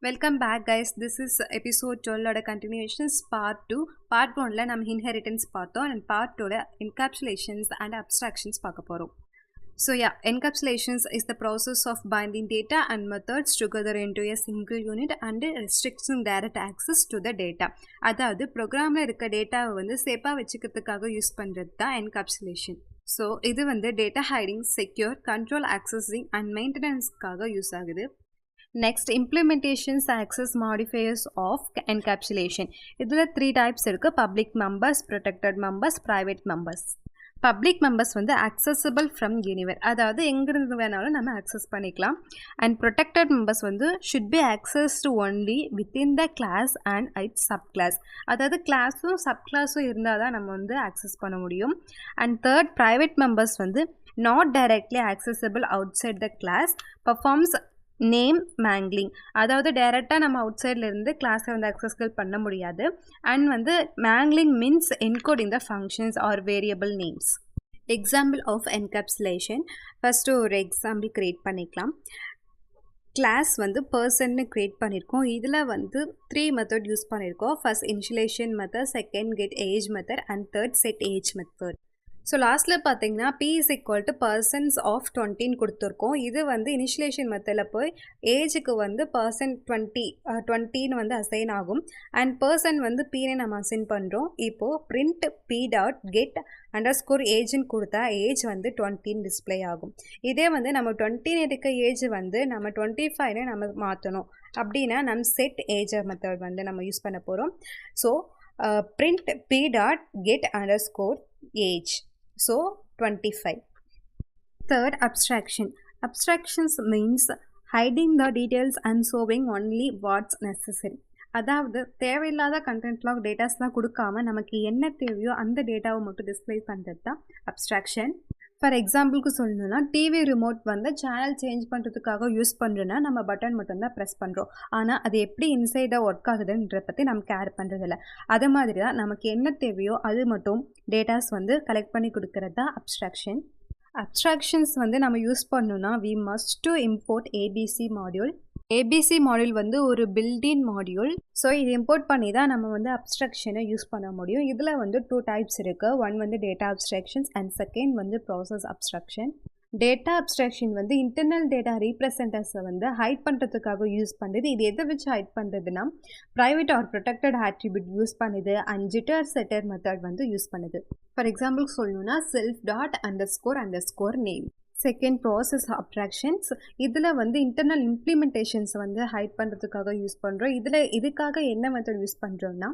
Welcome back guys. This is episode 12 oda continuations part 2. Part 1 la nam inheritance பார்த்தோம் and part 2 la encapsulations and abstractions பார்க்க போறோம். So yeah, encapsulations is the process of binding data and methods together into a single unit and restricting direct access to the data. அதாவது ப்ரோக்ராம்ல இருக்க டேட்டாவை வந்து சேஃபா வச்சுக்கிறதுக்காக use பண்றது தான் encapsulation. ஸோ இது வந்து data hiding, secure, control, accessing and மெயின்டெனன்ஸ்க்காக யூஸ் ஆகுது. Next, implementations access modifiers of encapsulation. இதில் 3 types இருக்கு: public members, protected members, private members. Public members வந்து accessible from anywhere, அதாவது எங்கிருந்து வேணாலும் நம்ம access பண்ணிக்கலாம். And protected members வந்து should be accessed only within the class and its subclass, அதாவது கிளாஸும் சப்கிளாஸும் இருந்தால் தான் நம்ம வந்து access பண்ண முடியும். And third, private members வந்து not directly accessible outside the class, performs name mangling, அதாவது டைரெக்டாக நம்ம அவுட் சைட்லேருந்து கிளாஸை வந்து அக்சஸ்கள் பண்ண முடியாது. அண்ட் வந்து mangling means encoding the functions or variable names. Example of encapsulation, first ஒரு எக்ஸாம்பிள் க்ரியேட் பண்ணிக்கலாம். கிளாஸ் வந்து பர்சன்னு க்ரியேட் பண்ணியிருக்கோம். இதில் வந்து 3 மெத்தட் யூஸ் பண்ணியிருக்கோம். First initialization method, second get age method and third set age method. So லாஸ்ட்டில் பார்த்தீங்கன்னா P is equal to persons of 20 கொடுத்துருக்கோம். இது வந்து இனிஷியலேஷன் மெத்தடில் போய் ஏஜுக்கு வந்து பர்சன் 20 வந்து அசைன் ஆகும். அண்ட் பர்சன் வந்து Pன்னு நம்ம அசைன் பண்ணுறோம். இப்போது print p.get _ ஏஜ்னு கொடுத்தா ஏஜ் வந்து 20 டிஸ்பிளே ஆகும். இதே வந்து நம்ம 20 இருக்க ஏஜ் வந்து நம்ம 25 நம்ம மாற்றணும் அப்படின்னா நம்ம செட் ஏஜ் மெத்தட் வந்து நம்ம யூஸ் பண்ண போகிறோம். So print p.get _ age. So 25. Third, abstraction. Abstractions means hiding the details and showing only what's necessary. அதாவது தேவையில்லாத கண்டென்ட்லாம் டேட்டாஸ்லாம் கொடுக்காம நமக்கு என்ன தேவையோ அந்த டேட்டாவை மட்டும் டிஸ்பிளே பண்ணுறது தான் அப்ஸ்ட்ராக்ஷன். ஃபார் எக்ஸாம்பிளுக்கு சொல்லணும்னா டிவி ரிமோட் வந்து சேனல் சேஞ்ச் பண்ணுறதுக்காக யூஸ் பண்ணுறோன்னா நம்ம பட்டன் மட்டும்தான் ப்ரெஸ் பண்ணுறோம். ஆனால் அது எப்படி இன்சைடாக ஒர்க் ஆகுதுன்றத பற்றி நம்ம கேர் பண்ணுறதில்ல. அது மாதிரி தான் நமக்கு என்ன தேவையோ அது மட்டும் டேட்டாஸ் வந்து கலெக்ட் பண்ணி கொடுக்கறது தான் அப்ஸ்ட்ராக்ஷன். அப்ஸ்ட்ராக்ஷன்ஸ் வந்து நம்ம யூஸ் பண்ணணும்னா we must to import ABC module. ABC module வந்து ஒரு பில்டின் மாடியூல். ஸோ இது இம்போர்ட் பண்ணி தான் நம்ம வந்து அப்ஸ்ட்ராக்ஷனை யூஸ் பண்ண முடியும். இதில் வந்து 2 டைப்ஸ் இருக்குது. ஒன் வந்து டேட்டா அப்ஸ்ட்ராக்ஷன்ஸ் அண்ட் செகண்ட் வந்து ப்ராசஸ் அப்ஸ்ட்ராக்ஷன். டேட்டா அப்ஸ்ட்ராக்ஷன் வந்து இன்டர்னல் டேட்டா ரீப்ரசன்டர்ஸை வந்து ஹைட் பண்ணுறதுக்காக யூஸ் பண்ணுறது. இது எதை வச்சு ஹைட் பண்ணுறதுன்னா private or protected attribute use பண்ணுது அண்ட் ஜிட்டர் செட்டர் மெத்தட் வந்து யூஸ் பண்ணுது. ஃபார் எக்ஸாம்பிள் சொல்லணும்னா self.__ name. Second process abstractions. இதில் வந்து இன்டர்னல் இம்ப்ளிமெண்டேஷன்ஸ் வந்து ஹைட் பண்ணுறதுக்காக யூஸ் பண்ணுறோம். இதுக்காக என்ன மெத்தட் யூஸ் பண்ணுறோம்னா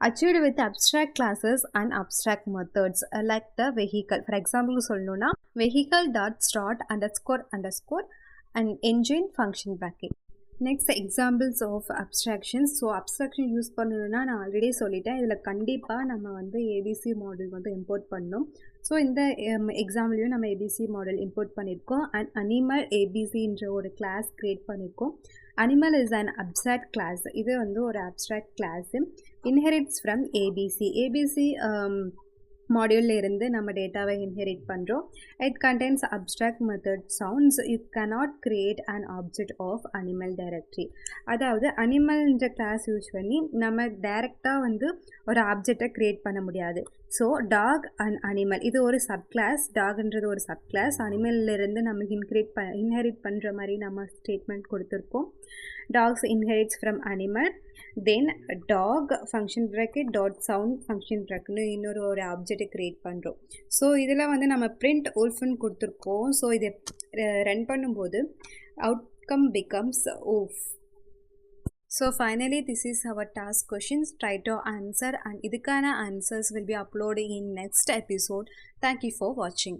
achieved with abstract classes and abstract methods like the vehicle. For example சொல்லணும்னா vehicle.start _ and engine function bracket. Next examples of abstractions. So abstraction use பண்ணணுன்னா நான் ஆல்ரெடி சொல்லிட்டேன். இதில் கண்டிப்பாக நம்ம வந்து ஏபிசி மாடல் வந்து இம்போர்ட் பண்ணணும். ஸோ இந்த எக்ஸாம்பிளையும் நம்ம ஏபிசி மாடல் இம்போர்ட் பண்ணியிருக்கோம். அண்ட் அனிமல் ஏபிசின்ற ஒரு கிளாஸ் க்ரியேட் பண்ணியிருக்கோம். Animal is an abstract class. இது வந்து ஒரு abstract class. Inherits from ABC மாடியூலில் இருந்து நம்ம டேட்டாவை இன்ஹெரிட் பண்ணுறோம். It contains abstract method sounds. You cannot create an object of animal directly. அதாவது அனிமல்ன்ற கிளாஸ் யூஸ் பண்ணி நம்ம டைரெக்டாக வந்து ஒரு ஆப்ஜெக்டை க்ரியேட் பண்ண முடியாது. ஸோ டாக் அண்ட் அனிமல் இது ஒரு சப் கிளாஸ். டாக்ன்றது ஒரு சப் கிளாஸ். அனிமல்லிருந்து நம்ம இன்ஹெரிட் பண்ணுற மாதிரி நம்ம ஸ்டேட்மெண்ட் கொடுத்துருக்கோம். Dogs inherits from animal. Then dog function bracket .sound function ப்ராக்கெட்னு இன்னொரு ஆப்ஜெக்டை க்ரியேட் பண்ணுறோம். ஸோ இதில் வந்து நம்ம print wolfன்னு கொடுத்துருக்கோம். ஸோ இதை ரன் பண்ணும்போது outcome becomes wolf. So finally this is our task questions. Try to answer and idukana answers will be uploaded in next episode. Thank you for watching.